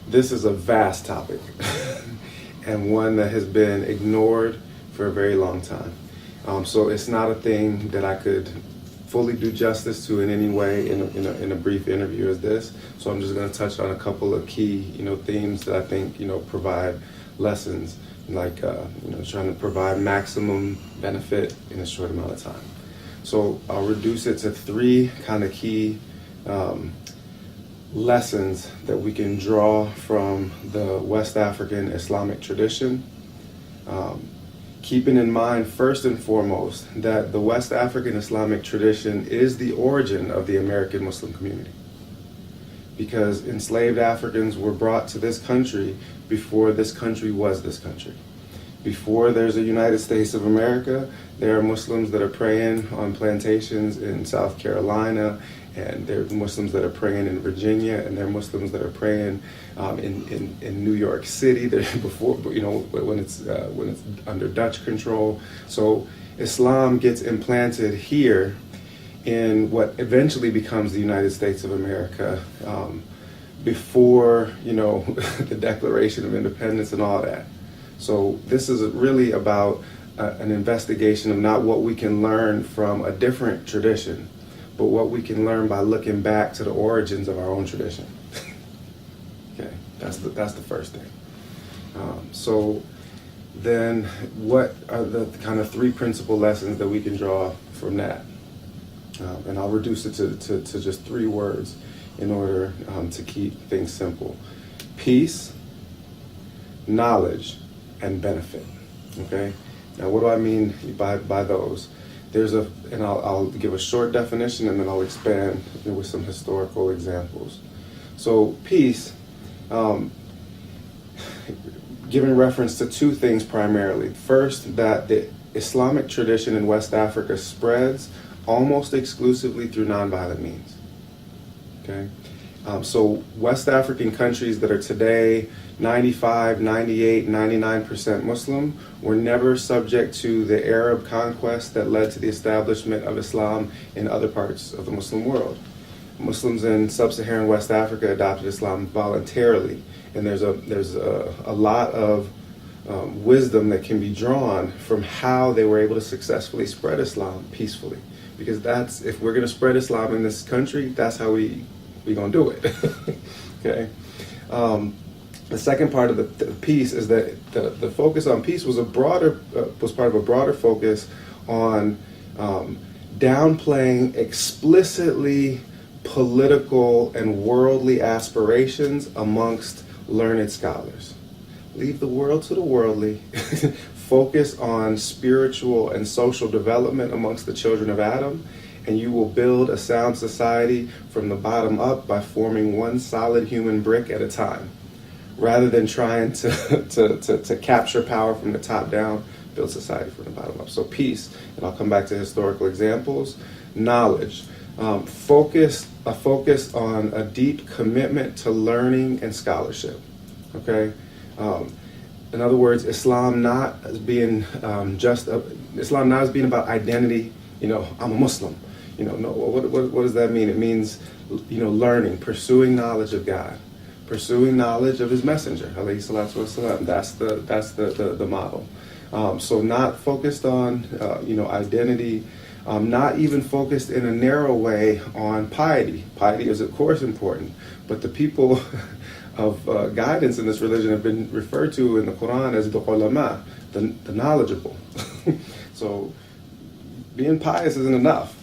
This is a vast topic and one that has been ignored for a very long time. So it's not a thing that I could fully do justice to in any way in a brief interview as this. So I'm just going to touch on a couple of key, themes that I think, provide lessons, like, trying to provide maximum benefit in a short amount of time. So I'll reduce it to three kind of key lessons that we can draw from the West African Islamic tradition. Keeping in mind, first and foremost, that the West African Islamic tradition is the origin of the American Muslim community. Because enslaved Africans were brought to this country before this country was this country. Before there's a United States of America, there are Muslims that are praying on plantations in South Carolina, and there are Muslims that are praying in Virginia, and there are Muslims that are praying in New York City. Before, when it's under Dutch control. So Islam gets implanted here in what eventually becomes the United States of America, before the Declaration of Independence and all that. So this is really about an investigation of not what we can learn from a different tradition, but what we can learn by looking back to the origins of our own tradition. Okay, that's the first thing. So then what are the kind of three principal lessons that we can draw from that? And I'll reduce it to just three words in order to keep things simple. Peace, knowledge, and benefit. Okay? Now what do I mean by those? I'll give a short definition and then I'll expand with some historical examples. So peace, giving reference to two things primarily. First, that the Islamic tradition in West Africa spreads almost exclusively through nonviolent means. Okay? So West African countries that are today 95, 98, 99% Muslim were never subject to the Arab conquest that led to the establishment of Islam in other parts of the Muslim world. Muslims in sub-Saharan West Africa adopted Islam voluntarily, and there's a lot of wisdom that can be drawn from how they were able to successfully spread Islam peacefully. Because if we're going to spread Islam in this country, that's how we're going to do it. Okay. The second part of the piece is that the focus on peace was part of a broader focus on downplaying explicitly political and worldly aspirations amongst learned scholars. Leave the world to the worldly. Focus on spiritual and social development amongst the children of Adam, and you will build a sound society from the bottom up by forming one solid human brick at a time. Rather than trying to capture power from the top down, build society from the bottom up. So peace, and I'll come back to historical examples. Knowledge, a focus on a deep commitment to learning and scholarship. Okay, in other words, Islam not as being Islam not as being about identity. I'm a Muslim. No. What does that mean? It means learning, pursuing knowledge of God. Pursuing knowledge of His messenger, alayhi salatu wasalam. That's the model. So not focused on identity, not even focused in a narrow way on piety. Piety is of course important, but the people of guidance in this religion have been referred to in the Quran as the ulama, the knowledgeable. So being pious isn't enough.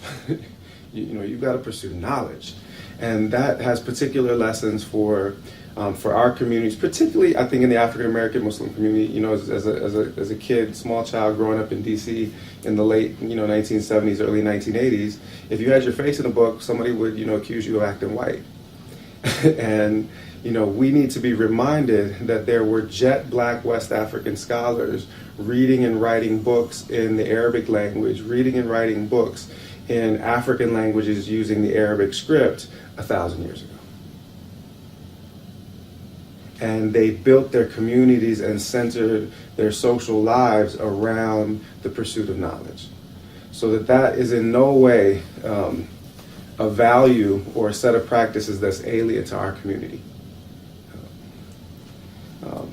You've got to pursue knowledge. And that has particular lessons for our communities, particularly I think in the African American Muslim community. As a kid, small child growing up in D.C. in the late 1970s, early 1980s, if you had your face in a book, somebody would accuse you of acting white. And we need to be reminded that there were jet black West African scholars reading and writing books in the Arabic language, reading and writing books in African languages using the Arabic script 1,000 years ago. And they built their communities and centered their social lives around the pursuit of knowledge. So that is in no way a value or a set of practices that's alien to our community.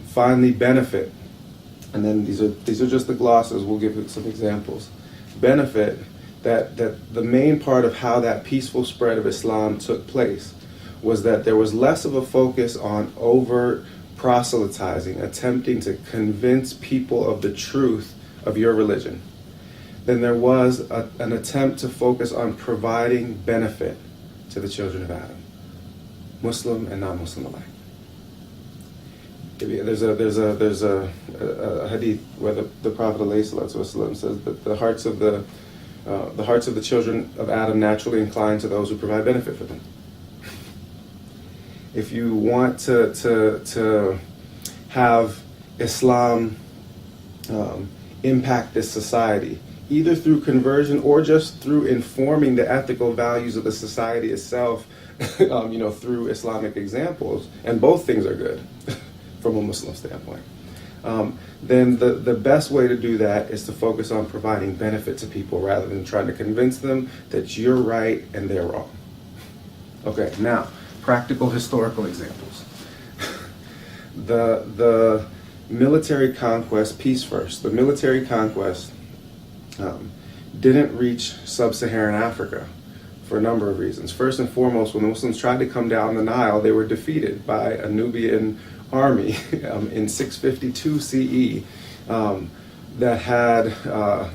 Finally, benefit, and then these are just the glosses. We'll give it some examples. Benefit, that the main part of how that peaceful spread of Islam took place was that there was less of a focus on overt proselytizing, attempting to convince people of the truth of your religion, than there was an attempt to focus on providing benefit to the children of Adam, Muslim and non-Muslim alike. There's a hadith where the Prophet ﷺ says that the hearts of the children of Adam naturally incline to those who provide benefit for them. If you want to have Islam impact this society, either through conversion or just through informing the ethical values of the society itself, through Islamic examples, and both things are good from a Muslim standpoint, then the best way to do that is to focus on providing benefit to people rather than trying to convince them that you're right and they're wrong. Okay, now, practical historical examples. The military conquest, peace first, the military conquest didn't reach sub-Saharan Africa for a number of reasons. First and foremost, when the Muslims tried to come down the Nile, they were defeated by a Nubian army in 652 CE that had a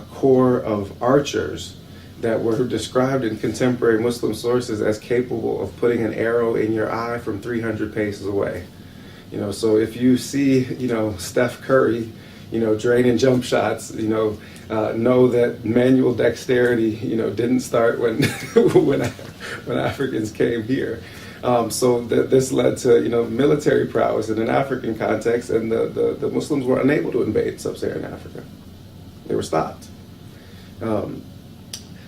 corps of archers that were described in contemporary Muslim sources as capable of putting an arrow in your eye from 300 paces away. So if you see, Steph Curry, draining jump shots, know that manual dexterity, didn't start when when Africans came here. So this led to, military prowess in an African context, and the Muslims were unable to invade sub-Saharan Africa. They were stopped.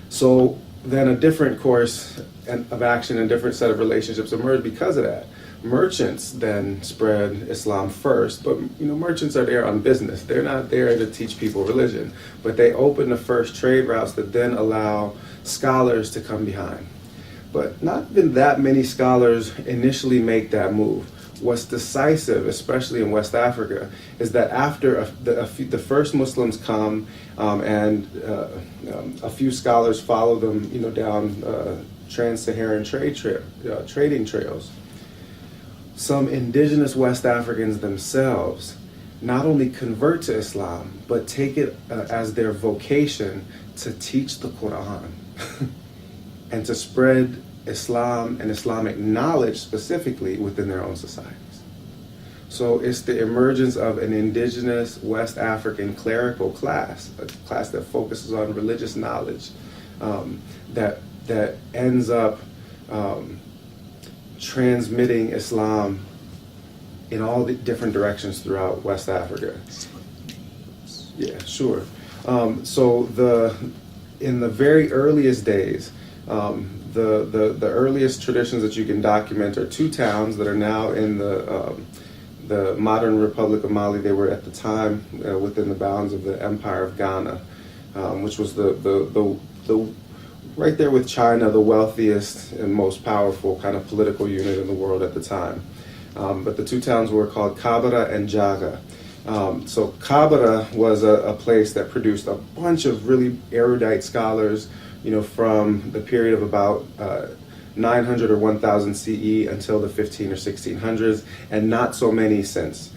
So then a different course of action and different set of relationships emerged because of that. Merchants then spread Islam first, but merchants are there on business. They're not there to teach people religion, but they open the first trade routes that then allow scholars to come behind. But not even that many scholars initially make that move. What's decisive, especially in West Africa, is that after the first Muslims come and a few scholars follow them, down trans-Saharan trading trails, some indigenous West Africans themselves not only convert to Islam, but take it as their vocation to teach the Quran and to spread Islam and Islamic knowledge specifically within their own societies. So it's the emergence of an indigenous West African clerical class, a class that focuses on religious knowledge, that ends up transmitting Islam in all the different directions throughout West Africa. Yeah, sure. So in the very earliest days, the earliest traditions that you can document are two towns that are now in the modern Republic of Mali. They were at the time within the bounds of the Empire of Ghana, which was the right there with China, the wealthiest and most powerful kind of political unit in the world at the time. But the two towns were called Kabara and Jaga. So Kabara was a place that produced a bunch of really erudite scholars, from the period of about 900 or 1000 CE until the 15 or 1600s, and not so many since.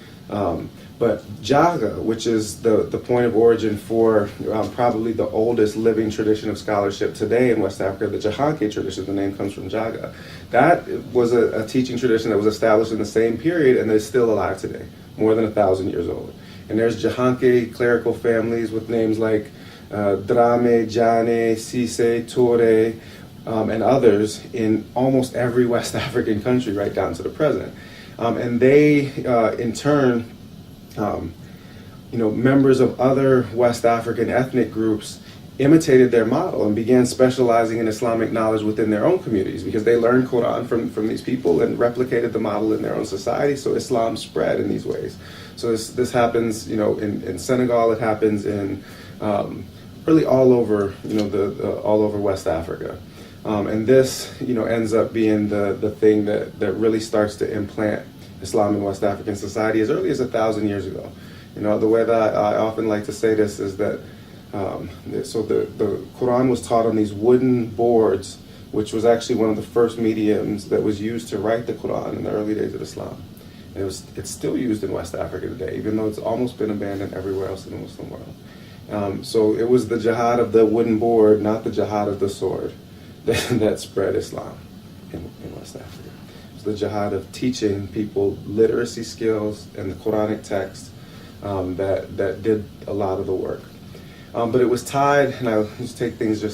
But Jaga, which is the point of origin for probably the oldest living tradition of scholarship today in West Africa, the Jahanke tradition, the name comes from Jaga. That was a teaching tradition that was established in the same period and is still alive today, more than 1,000 years old. And there's Jahanke clerical families with names like Drame, Jane, Sise, Toure, and others in almost every West African country right down to the present. And they, in turn, members of other West African ethnic groups imitated their model and began specializing in Islamic knowledge within their own communities because they learned Quran from these people and replicated the model in their own society. So Islam spread in these ways. So this happens, in Senegal. It happens in really all over, all over West Africa. And this, ends up being the thing that really starts to implant Islam in West African society as early as 1,000 years ago. The way that I often like to say this is that, so the Quran was taught on these wooden boards, which was actually one of the first mediums that was used to write the Quran in the early days of Islam. And it's still used in West Africa today, even though it's almost been abandoned everywhere else in the Muslim world. So it was the jihad of the wooden board, not the jihad of the sword, that spread Islam in West Africa. It was the jihad of teaching people literacy skills and the Quranic text that did a lot of the work. But it was tied, and I'll just take things so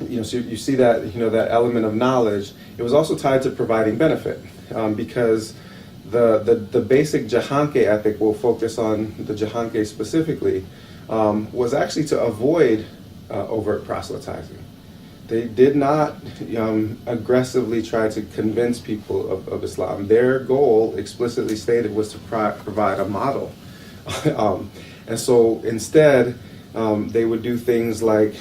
you see that, that element of knowledge. It was also tied to providing benefit, because the basic Jahanke ethic, we'll focus on the Jahanke specifically, was actually to avoid overt proselytizing. They did not aggressively try to convince people of Islam. Their goal, explicitly stated, was to provide a model. And so instead, they would do things like,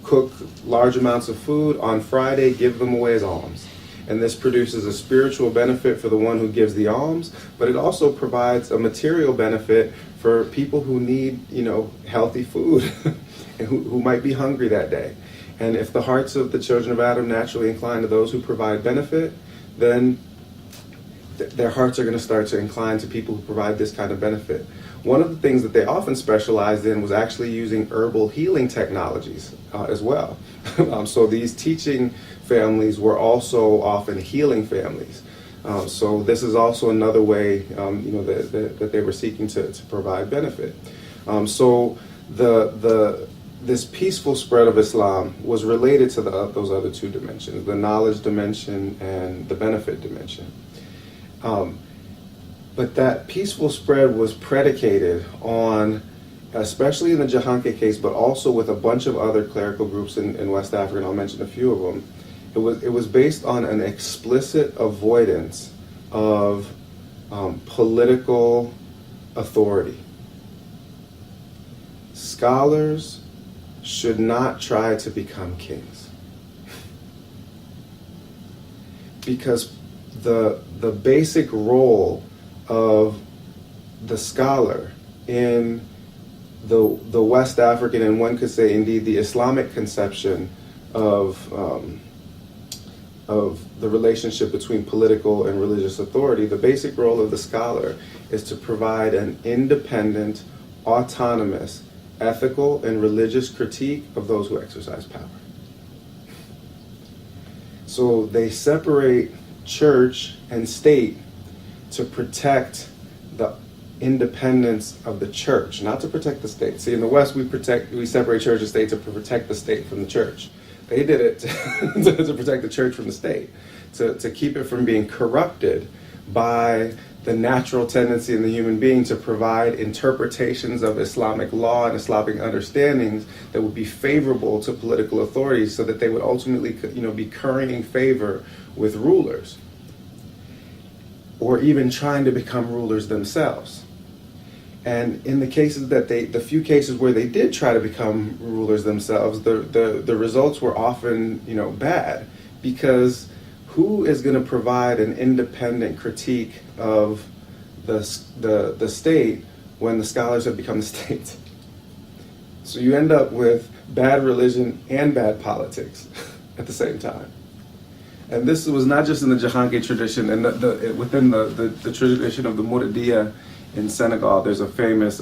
cook large amounts of food on Friday, give them away as alms. And this produces a spiritual benefit for the one who gives the alms, but it also provides a material benefit for people who need, healthy food and who might be hungry that day. And if the hearts of the children of Adam naturally incline to those who provide benefit, then their hearts are going to start to incline to people who provide this kind of benefit. One of the things that they often specialized in was actually using herbal healing technologies as well. So these teaching families were also often healing families. So this is also another way, that they were seeking to provide benefit. So this peaceful spread of Islam was related to those other two dimensions, the knowledge dimension and the benefit dimension. But that peaceful spread was predicated on, especially in the Jahanke case, but also with a bunch of other clerical groups in West Africa, and I'll mention a few of them. It was based on an explicit avoidance of political authority. Scholars should not try to become kings, because the basic role of the scholar in the West African, and one could say indeed the Islamic conception of the relationship between political and religious authority, the basic role of the scholar is to provide an independent, autonomous, ethical, and religious critique of those who exercise power. So they separate church and state to protect the independence of the church, not to protect the state. See, in the West, we separate church and state to protect the state from the church. They did it to protect the church from the state, to keep it from being corrupted by the natural tendency in the human being to provide interpretations of Islamic law and Islamic understandings that would be favorable to political authorities, so that they would ultimately, be currying favor with rulers, or even trying to become rulers themselves. And in the few cases where they did try to become rulers themselves, the results were often, bad, because who is going to provide an independent critique of the state when the scholars have become the state? So you end up with bad religion and bad politics at the same time. And this was not just in the Jahanke tradition, and within the tradition of the Mouridiya in Senegal. There's a famous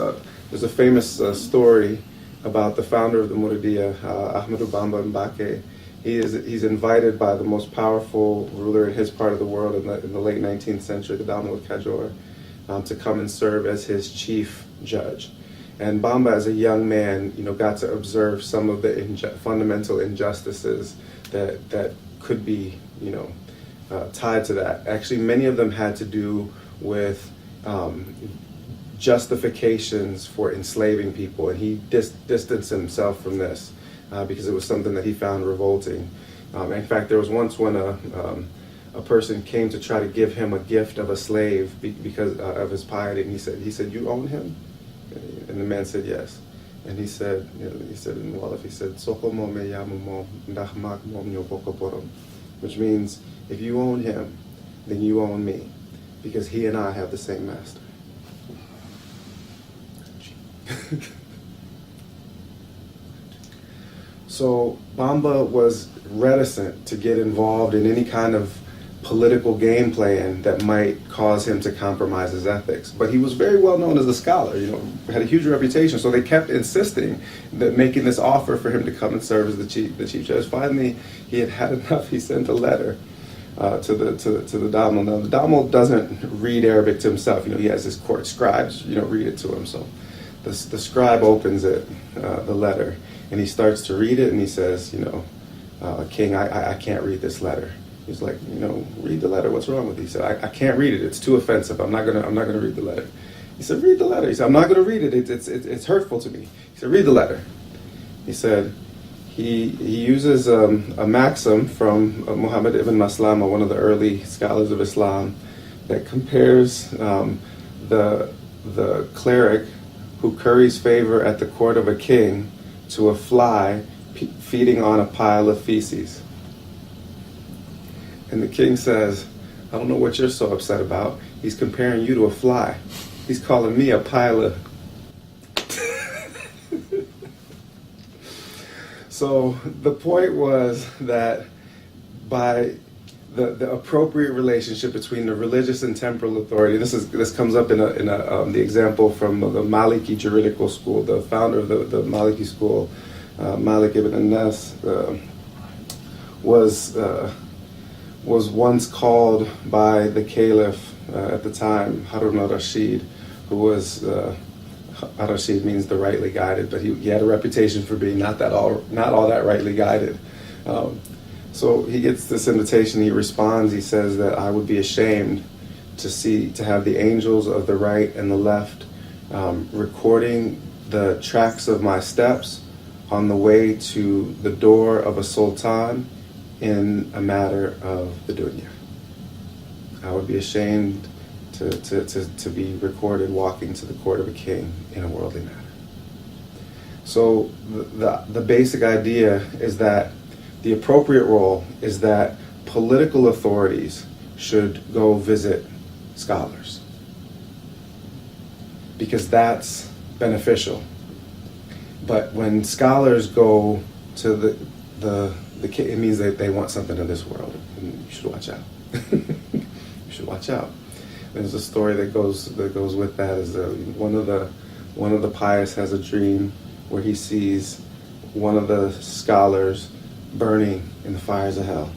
story about the founder of the Mouridiya, Ahmadou Bamba Mbake. He's invited by the most powerful ruler in his part of the world in the late 19th century, the Damo of Kajor, to come and serve as his chief judge. And Bamba, as a young man, got to observe some of the fundamental injustices that could be, tied to that. Actually, many of them had to do with justifications for enslaving people, and he distanced himself from this because it was something that he found revolting. In fact, there was once when a person came to try to give him a gift of a slave because of his piety, and he said, "You own him? And the man said yes. And he said, he said in Wolof, he said, "Soko mo me yamu mo, ndahmak mo myo bokoporom," which means, if you own him, then you own me, because he and I have the same master. So Bamba was reticent to get involved in any kind of political game plan that might cause him to compromise his ethics. But he was very well known as a scholar, had a huge reputation. So they kept insisting that making this offer for him to come and serve as the chief judge. Finally, he had enough. He sent a letter to the Damal. Now the Damal doesn't read Arabic to himself. He has his court scribes, read it to him. So the scribe opens it, the letter, and he starts to read it, and he says, "King, I can't read this letter." He's like, "Read the letter. What's wrong with it?" He said, I can't read it. It's too offensive. I'm not gonna read the letter." He said, "Read the letter." He said, "I'm not gonna read it. It's hurtful to me." He said, "Read the letter." He said he uses a maxim from Muhammad ibn Maslama, one of the early scholars of Islam, that compares the cleric who curries favor at the court of a king to a fly feeding on a pile of feces. And the king says, "I don't know what you're so upset about. He's comparing you to a fly. He's calling me a pile of..." So the point was that by the appropriate relationship between the religious and temporal authority, this comes up in the example from the Maliki juridical school. The founder of the Maliki school, Malik ibn Anas, was once called by the caliph at the time, Harun al-Rashid, who was, al-Rashid means the rightly guided, but he had a reputation for being not all that rightly guided. So he gets this invitation, he responds, he says that I would be ashamed to have the angels of the right and the left recording the tracks of my steps on the way to the door of a sultan in a matter of the dunya. I would be ashamed to be recorded walking to the court of a king in a worldly matter. So the basic idea is that the appropriate role is that political authorities should go visit scholars, because that's beneficial. But when scholars go to it means that they want something in this world, and you should watch out. You should watch out. There's a story that goes with that. Is one of the pious has a dream where he sees one of the scholars burning in the fires of hell,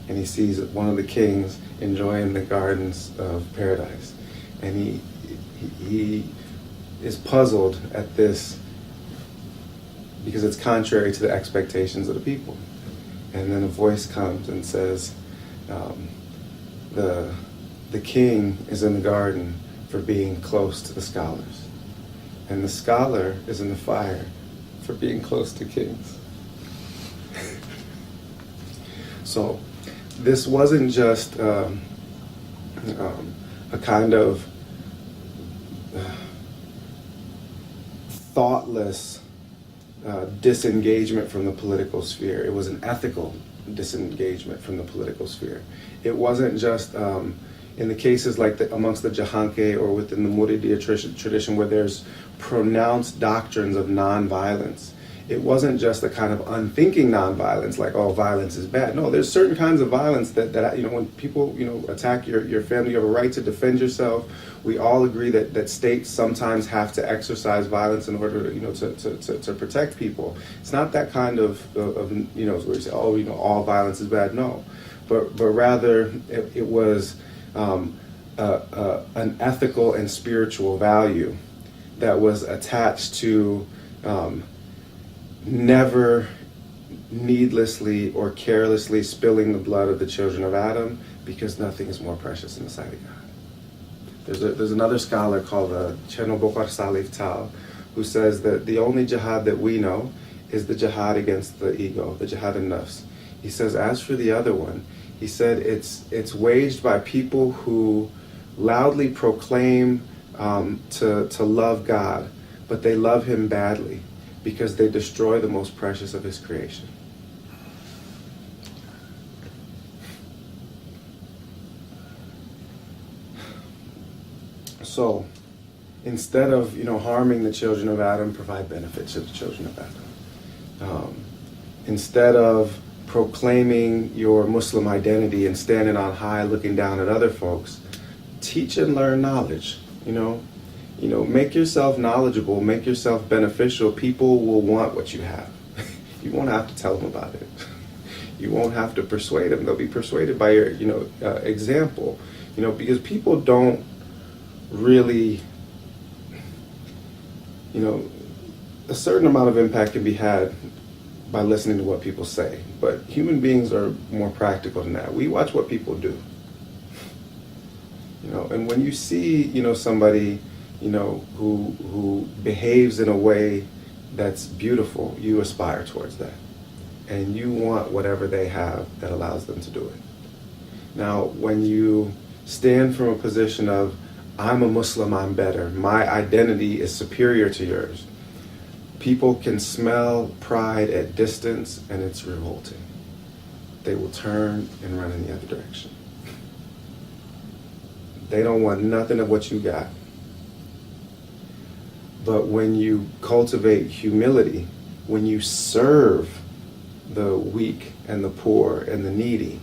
and he sees one of the kings enjoying the gardens of paradise, and he is puzzled at this because it's contrary to the expectations of the people. And then a voice comes and says, the king is in the garden for being close to the scholars, and the scholar is in the fire for being close to kings. So this wasn't just a kind of thoughtless disengagement from the political sphere. It was an ethical disengagement from the political sphere. It wasn't just in the cases like amongst the Jahanke or within the Muridiya tradition where there's pronounced doctrines of nonviolence. It wasn't just a kind of unthinking nonviolence, like, oh, violence is bad. No, there's certain kinds of violence that when people attack your family, you have a right to defend yourself. We all agree that states sometimes have to exercise violence in order to protect people. It's not that kind of where you say, oh, all violence is bad. No, but rather it was an ethical and spiritual value that was attached to never needlessly or carelessly spilling the blood of the children of Adam, because nothing is more precious in the sight of God. There's another scholar called Cherno-Bokar Salif Tal, who says that the only jihad that we know is the jihad against the ego, the jihad in nafs. He says, as for the other one, he said it's waged by people who loudly proclaim to love God, but they love him badly because they destroy the most precious of his creation. So, instead of harming the children of Adam, provide benefits to the children of Adam. Instead of proclaiming your Muslim identity and standing on high, looking down at other folks, teach and learn knowledge. Make yourself knowledgeable, make yourself beneficial. People will want what you have. You won't have to tell them about it. You won't have to persuade them. They'll be persuaded by your, example. Because people don't really, a certain amount of impact can be had by listening to what people say. But human beings are more practical than that. We watch what people do. And when you see, somebody, who behaves in a way that's beautiful, you aspire towards that. And you want whatever they have that allows them to do it. Now, when you stand from a position of, I'm a Muslim, I'm better, my identity is superior to yours, people can smell pride at distance, and it's revolting. They will turn and run in the other direction. They don't want nothing of what you got. But when you cultivate humility, when you serve the weak and the poor and the needy,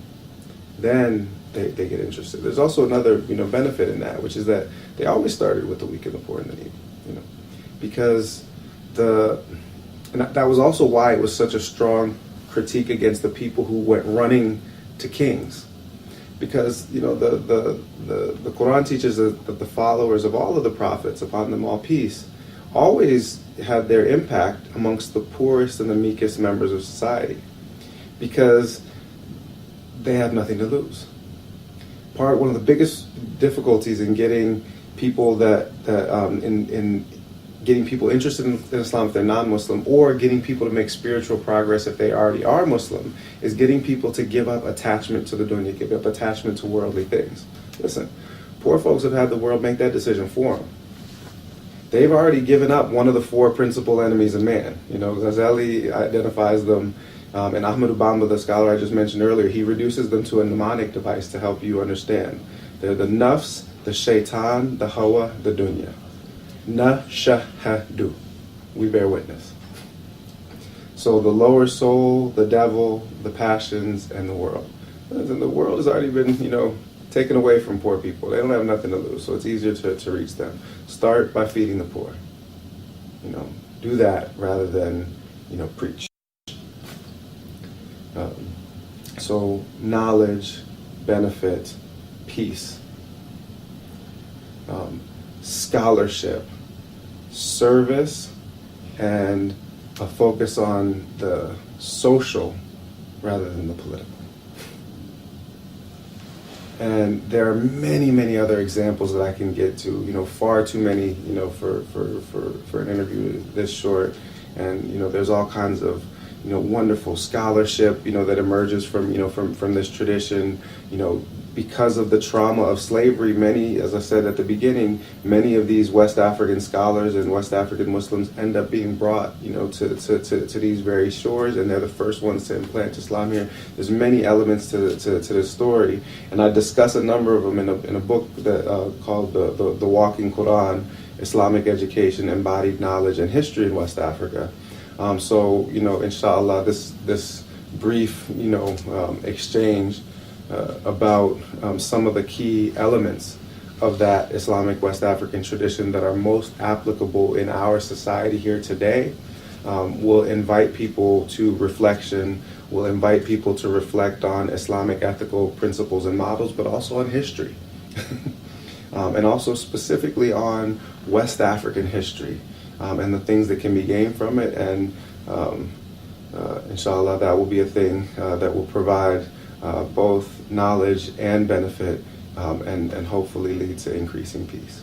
then they get interested. There's also another benefit in that, which is that they always started with the weak and the poor and the needy, because and that was also why it was such a strong critique against the people who went running to kings. Because the Quran teaches that the followers of all of the prophets, upon them all peace, always had their impact amongst the poorest and the meekest members of society, because they have nothing to lose. One of the biggest difficulties in getting people in getting people interested in Islam if they're non-Muslim, or getting people to make spiritual progress if they already are Muslim, is getting people to give up attachment to the dunya, give up attachment to worldly things. Listen, poor folks have had the world make that decision for them. They've already given up one of the four principal enemies of man. Ghazali identifies them, and Ahmad Bamba, the scholar I just mentioned earlier, he reduces them to a mnemonic device to help you understand. They're the nafs, the shaitan, the hawa, the dunya. Na-shahadu. We bear witness. So the lower soul, the devil, the passions, and the world. And the world has already been, taken away from poor people. They don't have nothing to lose, so it's easier to reach them. Start by feeding the poor. Do that rather than, preach. So knowledge, benefit, peace, scholarship, service, and a focus on the social rather than the political. And there are many, many other examples that I can get to, far too many, for an interview this short. And, there's all kinds of, wonderful scholarship, that emerges from this tradition, because of the trauma of slavery. Many, as I said at the beginning, many of these West African scholars and West African Muslims end up being brought, to these very shores, and they're the first ones to implant Islam here. There's many elements to this story, and I discuss a number of them in a book that called the Walking Quran: Islamic Education, Embodied Knowledge, and History in West Africa. So, inshallah, this brief, exchange about some of the key elements of that Islamic West African tradition that are most applicable in our society here today will invite people to reflection, will invite people to reflect on Islamic ethical principles and models, but also on history. And also specifically on West African history and the things that can be gained from it. And inshallah, that will be a thing that will provide both knowledge and benefit, and hopefully lead to increasing peace.